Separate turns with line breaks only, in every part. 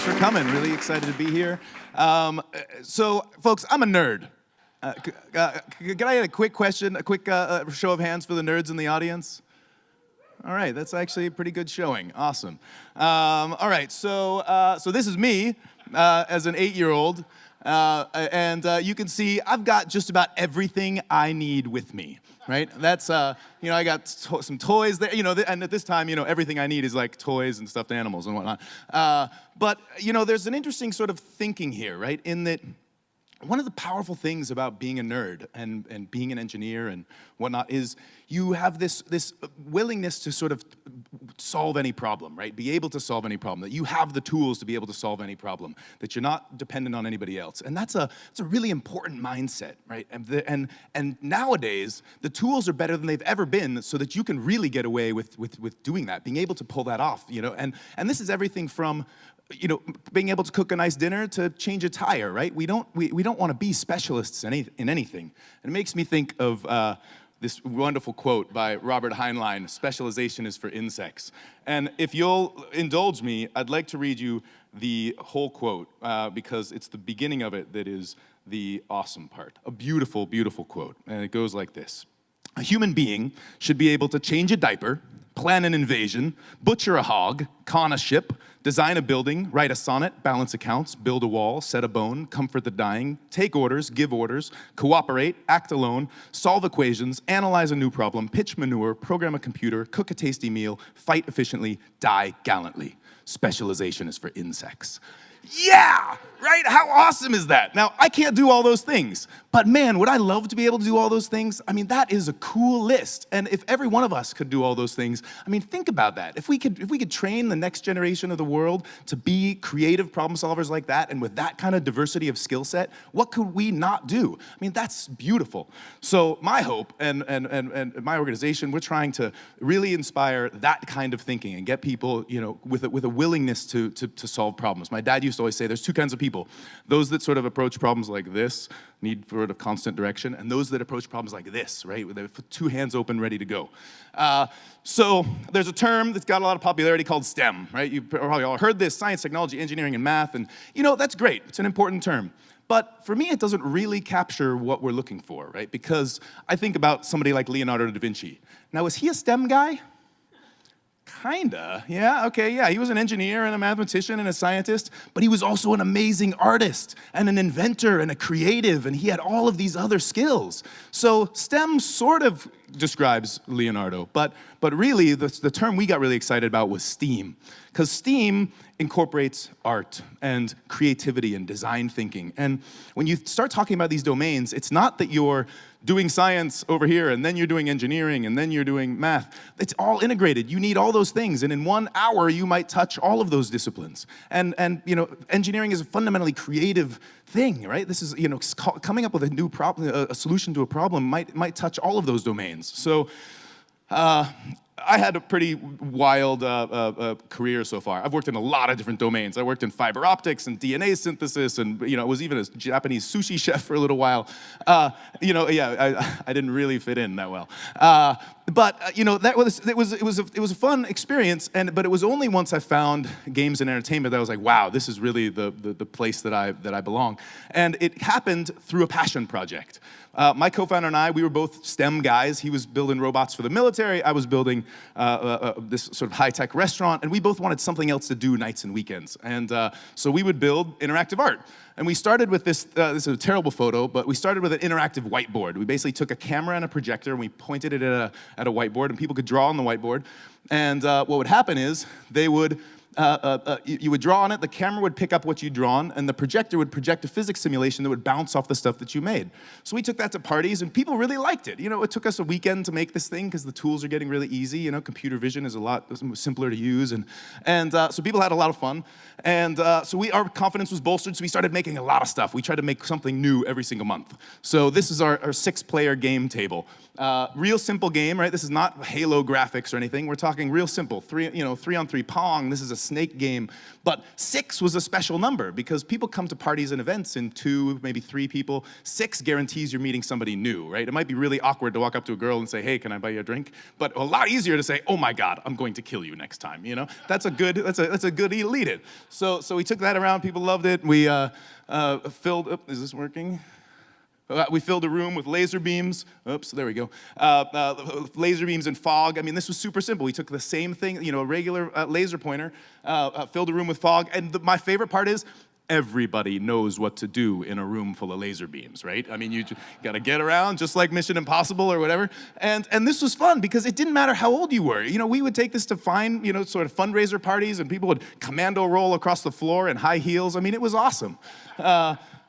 Thanks for coming. Really excited to be here. So, folks, I'm a nerd. Can I get a quick question, a quick show of hands for the nerds in the audience? All right, that's actually a pretty good showing. Awesome. All right, so this is me as an 8-year-old, and you can see I've got just about everything I need with me. Right? That's, I got some toys there, and at this time, everything I need is like toys and stuffed animals and whatnot. But, there's an interesting sort of thinking here, right? In that one of the powerful things about being a nerd and being an engineer and whatnot is you have this willingness to sort of solve any problem, right? Be able to solve any problem, that you have the tools to be able to solve any problem, that you're not dependent on anybody else. And it's a really important mindset, right? And nowadays, the tools are better than they've ever been so that you can really get away with doing that, being able to pull that off, And this is everything from being able to cook a nice dinner to change a tire, right? We don't want to be specialists in anything. And it makes me think of this wonderful quote by Robert Heinlein, "Specialization is for insects." And if you'll indulge me, I'd like to read you the whole quote because it's the beginning of it that is the awesome part. A beautiful, beautiful quote. And it goes like this. "A human being should be able to change a diaper, plan an invasion, butcher a hog, con a ship, design a building, write a sonnet, balance accounts, build a wall, set a bone, comfort the dying, take orders, give orders, cooperate, act alone, solve equations, analyze a new problem, pitch manure, program a computer, cook a tasty meal, fight efficiently, die gallantly. Specialization is for insects." Yeah, right? How awesome is that? Now, I can't do all those things, but man, would I love to be able to do all those things? I mean, that is a cool list. And if every one of us could do all those things, I mean, think about that. If we could train the next generation of the world to be creative problem solvers like that, and with that kind of diversity of skill set, what could we not do? I mean, that's beautiful. So my hope and my organization, we're trying to really inspire that kind of thinking and get people, with a willingness to solve problems. My dad used to always say there's two kinds of people. Those that sort of approach problems like this, need sort of constant direction, and those that approach problems like this, right? With their two hands open, ready to go. So there's a term that's got a lot of popularity called STEM, right? You've probably all heard this: science, technology, engineering, and math, and that's great. It's an important term. But for me, it doesn't really capture what we're looking for, right? Because I think about somebody like Leonardo da Vinci. Now, is he a STEM guy? Kinda, yeah, okay, yeah. He was an engineer and a mathematician and a scientist, but he was also an amazing artist and an inventor and a creative, and he had all of these other skills. So STEM sort of describes Leonardo, but really the term we got really excited about was STEAM, because STEAM incorporates art and creativity and design thinking. And when you start talking about these domains, it's not that you're doing science over here, and then you're doing engineering, and then you're doing math. It's all integrated. You need all those things, and in 1 hour, you might touch all of those disciplines. And engineering is a fundamentally creative thing, right? This is, coming up with a new problem, a solution to a problem might touch all of those domains. So, I had a pretty wild career so far. I've worked in a lot of different domains. I worked in fiber optics and DNA synthesis, and was even a Japanese sushi chef for a little while. I didn't really fit in that well. But it was a fun experience, but it was only once I found games and entertainment that I was like, wow, this is really the place that I belong. And it happened through a passion project. My co-founder and I, we were both STEM guys. He was building robots for the military. I was building this sort of high-tech restaurant, and we both wanted something else to do nights and weekends. And so we would build interactive art. And we started with this is a terrible photo, but we started with an interactive whiteboard. We basically took a camera and a projector, and we pointed it at a whiteboard, and people could draw on the whiteboard. And what would happen is they would you would draw on it, the camera would pick up what you'd drawn, and the projector would project a physics simulation that would bounce off the stuff that you made. So we took that to parties, and people really liked it. It took us a weekend to make this thing because the tools are getting really easy. Computer vision is a lot simpler to use, and so people had a lot of fun. And so our confidence was bolstered, so we started making a lot of stuff. We tried to make something new every single month. So this is our 6-player game table. Real simple game, right? This is not Halo graphics or anything. We're talking real simple, 3-on-3 Pong. This is a snake game. But 6 was a special number because people come to parties and events in 2, maybe 3 people. 6 guarantees you're meeting somebody new, right? It might be really awkward to walk up to a girl and say, hey, can I buy you a drink? But a lot easier to say, oh my God, I'm going to kill you next time, you know? That's a good lead-in. So we took that around, people loved it. We filled, is this working? We filled a room with laser beams. Oops, there we go. Laser beams and fog. I mean, this was super simple. We took the same thing, you know, a regular laser pointer, filled a room with fog. And my favorite part is everybody knows what to do in a room full of laser beams, right? I mean, you got to get around just like Mission Impossible or whatever. And this was fun because it didn't matter how old you were. You know, we would take this to fine, you know, sort of fundraiser parties, and people would commando roll across the floor in high heels. I mean, it was awesome.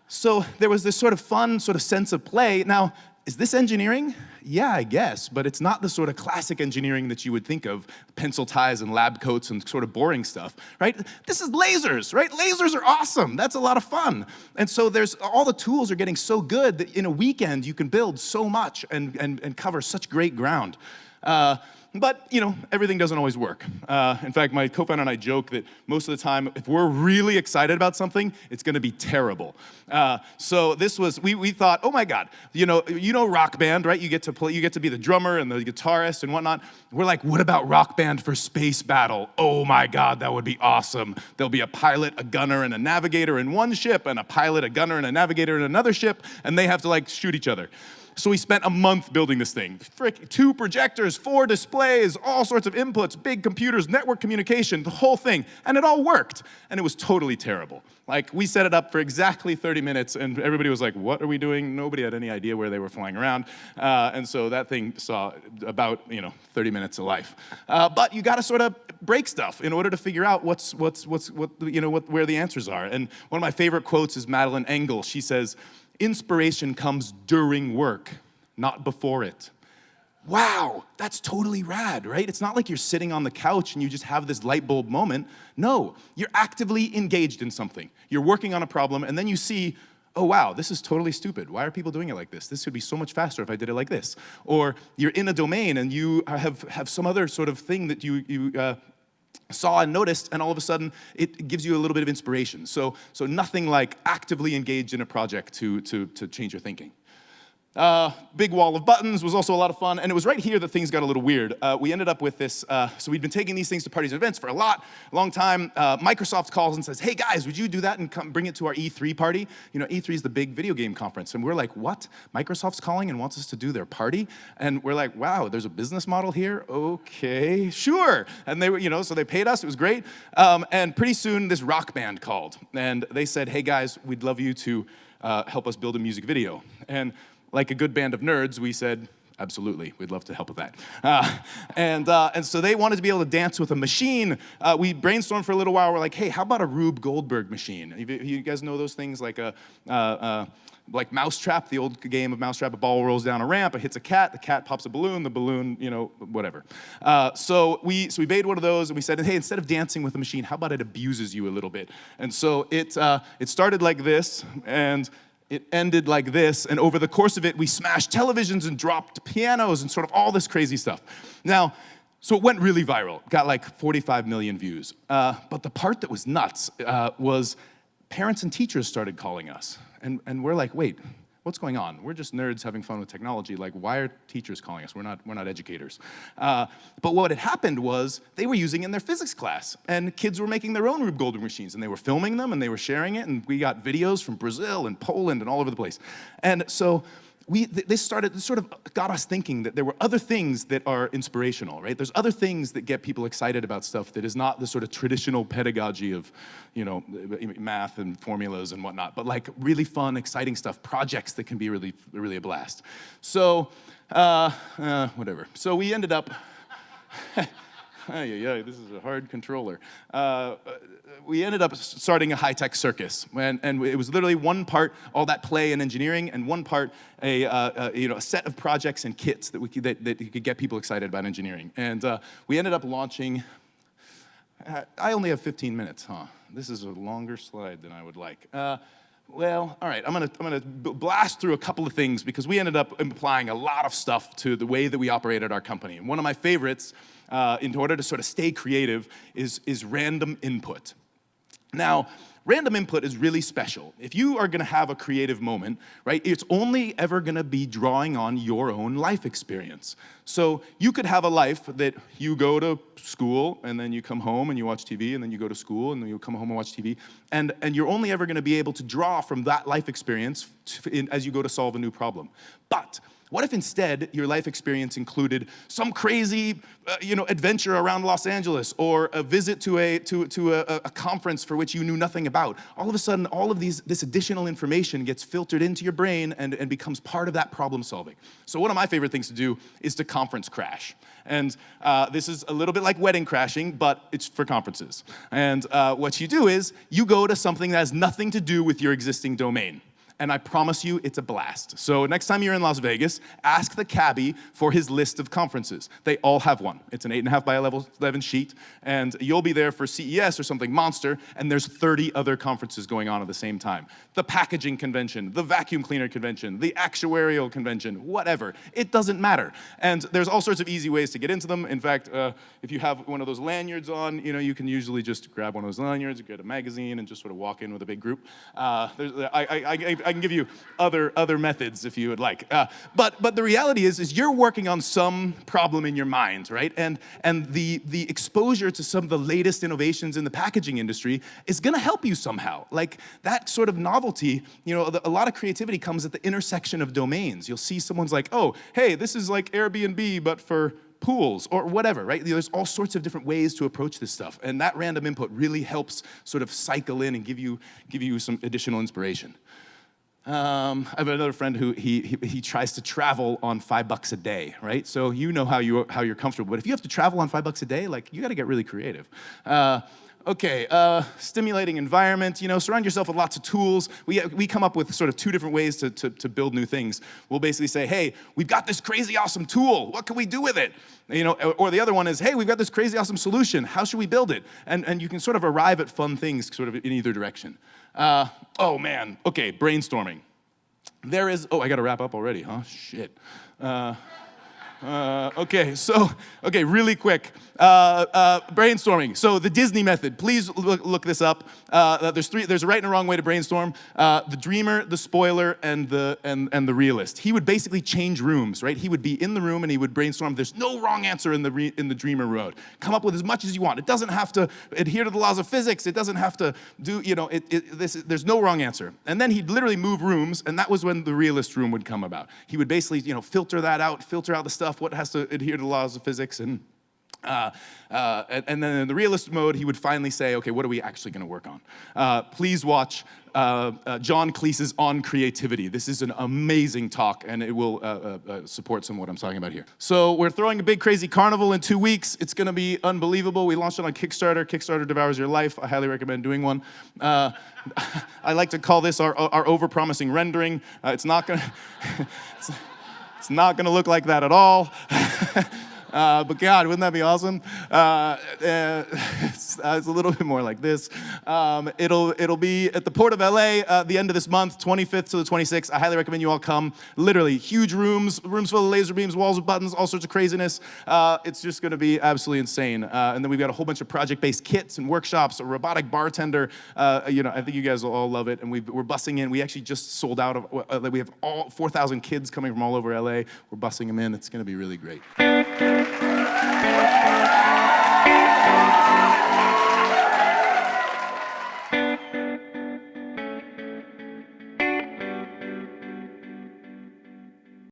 So there was this sort of fun sort of sense of play. Now, is this engineering? Yeah, I guess, but it's not the sort of classic engineering that you would think of, pencil ties and lab coats and sort of boring stuff, right? This is lasers, right? Lasers are awesome. That's a lot of fun. And so all the tools are getting so good that in a weekend you can build so much and cover such great ground. But, you know, everything doesn't always work. In fact, my co-founder and I joke that most of the time, if we're really excited about something, it's going to be terrible. So this was, we thought, oh my God, you know Rock Band, right? You get to be the drummer and the guitarist and whatnot. We're like, what about Rock Band for space battle? Oh my God, that would be awesome. There'll be a pilot, a gunner, and a navigator in one ship, and a pilot, a gunner, and a navigator in another ship, and they have to like shoot each other. So we spent a month building this thing. 2 projectors, 4 displays, all sorts of inputs, big computers, network communication, the whole thing. And it all worked. And it was totally terrible. Like, we set it up for exactly 30 minutes, and everybody was like, what are we doing? Nobody had any idea where they were flying around. And so that thing saw about, 30 minutes of life. But you got to sort of break stuff in order to figure out where the answers are. And one of my favorite quotes is Madeleine Engel. She says, inspiration comes during work, not before it. Wow, that's totally rad, right? It's not like you're sitting on the couch and you just have this light bulb moment. No, you're actively engaged in something. You're working on a problem, and then you see, oh wow, this is totally stupid. Why are people doing it like this? This would be so much faster if I did it like this. Or you're in a domain and you have some other sort of thing that you saw and noticed, and all of a sudden it gives you a little bit of inspiration. So nothing like actively engaged in a project to change your thinking. Big wall of buttons was also a lot of fun, and it was right here that things got a little weird. We ended up with this, so we'd been taking these things to parties and events for a long time. Microsoft calls and says, hey guys, would you do that and come bring it to our E3 party? You know, E3 is the big video game conference, and we're like, what? Microsoft's calling and wants us to do their party? And we're like, wow, there's a business model here? Okay, sure. And they were, so they paid us, it was great. And pretty soon this rock band called, and they said, hey guys, we'd love you to help us build a music video. And like a good band of nerds, we said, absolutely, we'd love to help with that. And so they wanted to be able to dance with a machine. We brainstormed for a little while. We're like, hey, how about a Rube Goldberg machine? You guys know those things like like Mousetrap, the old game of Mousetrap. A ball rolls down a ramp, it hits a cat, the cat pops a balloon, the balloon, whatever. So we made one of those, and we said, hey, instead of dancing with a machine, how about it abuses you a little bit? And so it started like this, and it ended like this, and over the course of it, we smashed televisions and dropped pianos and sort of all this crazy stuff. Now, so it went really viral. Got like 45 million views. But the part that was nuts was parents and teachers started calling us. And we're like, wait, what's going on? We're just nerds having fun with technology. Like, why are teachers calling us? We're not educators. But what had happened was they were using it in their physics class, and kids were making their own Rube Goldberg machines, and they were filming them, and they were sharing it, and we got videos from Brazil and Poland and all over the place. And so this sort of got us thinking that there were other things that are inspirational, right? There's other things that get people excited about stuff that is not the sort of traditional pedagogy of, math and formulas and whatnot, but like really fun, exciting stuff, projects that can be really, really a blast. So, whatever. So we ended up, this is a hard controller. We ended up starting a high-tech circus, and it was literally one part all that play and engineering, and one part a set of projects and kits that you could get people excited about engineering. And we ended up launching. I only have 15 minutes, huh? This is a longer slide than I would like. Well, all right, I'm gonna blast through a couple of things because we ended up applying a lot of stuff to the way that we operate at our company. And one of my favorites, in order to sort of stay creative, is random input. Now, random input is really special. If you are gonna have a creative moment, right, it's only ever gonna be drawing on your own life experience. So you could have a life that you go to school, and then you come home and you watch TV, and then you go to school, and then you come home and watch TV, and you're only ever gonna be able to draw from that life experience as you go to solve a new problem. But what if instead your life experience included some crazy, adventure around Los Angeles, or a visit to a conference for which you knew nothing about? All of a sudden, all of this additional information gets filtered into your brain and becomes part of that problem solving. So one of my favorite things to do is to conference crash. And this is a little bit like wedding crashing, but it's for conferences. And what you do is you go to something that has nothing to do with your existing domain. And I promise you, it's a blast. So next time you're in Las Vegas, ask the cabbie for his list of conferences. They all have one. It's an 8.5 by 11 sheet, and you'll be there for CES or something monster, and there's 30 other conferences going on at the same time. The packaging convention, the vacuum cleaner convention, the actuarial convention, whatever. It doesn't matter. And there's all sorts of easy ways to get into them. In fact, if you have one of those lanyards on, you can usually just grab one of those lanyards, get a magazine, and just sort of walk in with a big group. I can give you other methods if you would like. But the reality is you're working on some problem in your mind, right? And the exposure to some of the latest innovations in the packaging industry is gonna help you somehow. Like that sort of novelty, a lot of creativity comes at the intersection of domains. You'll see someone's like, oh, hey, this is like Airbnb, but for pools or whatever, right? There's all sorts of different ways to approach this stuff. And that random input really helps sort of cycle in and give you some additional inspiration. I have another friend who he tries to travel on $5 a day, right? So how you're comfortable, but if you have to travel on $5 a day, like you got to get really creative. Stimulating environment, surround yourself with lots of tools. We come up with sort of two different ways to build new things. We'll basically say, hey, we've got this crazy awesome tool. What can we do with it? Or the other one is, hey, we've got this crazy awesome solution. How should we build it? And you can sort of arrive at fun things sort of in either direction. Brainstorming. I gotta wrap up already, huh? Shit. Really quick. Brainstorming. So the Disney method. Please look this up. There's a right and a wrong way to brainstorm. The dreamer, the spoiler, and the realist. He would basically change rooms, right? He would be in the room and he would brainstorm. There's no wrong answer in the dreamer mode. Come up with as much as you want. It doesn't have to adhere to the laws of physics. It doesn't have to do, there's no wrong answer. And then he'd literally move rooms, and that was when the realist room would come about. He would basically, filter out the stuff, what has to adhere to the laws of physics, and then in the realist mode, he would finally say, okay, what are we actually going to work on? Please watch John Cleese's On Creativity. This is an amazing talk, and it will support some of what I'm talking about here. So we're throwing a big crazy carnival in 2 weeks. It's going to be unbelievable. We launched it on Kickstarter. Kickstarter devours your life. I highly recommend doing one. I like to call this our over-promising rendering. It's not going to... It's not going to look like that at all. But God, wouldn't that be awesome? It's a little bit more like this. It'll be at the Port of LA the end of this month, 25th to the 26th. I highly recommend you all come. Literally, huge rooms full of laser beams, walls with buttons, all sorts of craziness. It's just going to be absolutely insane. And then we've got a whole bunch of project-based kits and workshops, a robotic bartender. I think you guys will all love it. And we're bussing in. We actually just sold out of. We have all 4,000 kids coming from all over LA. We're bussing them in. It's going to be really great.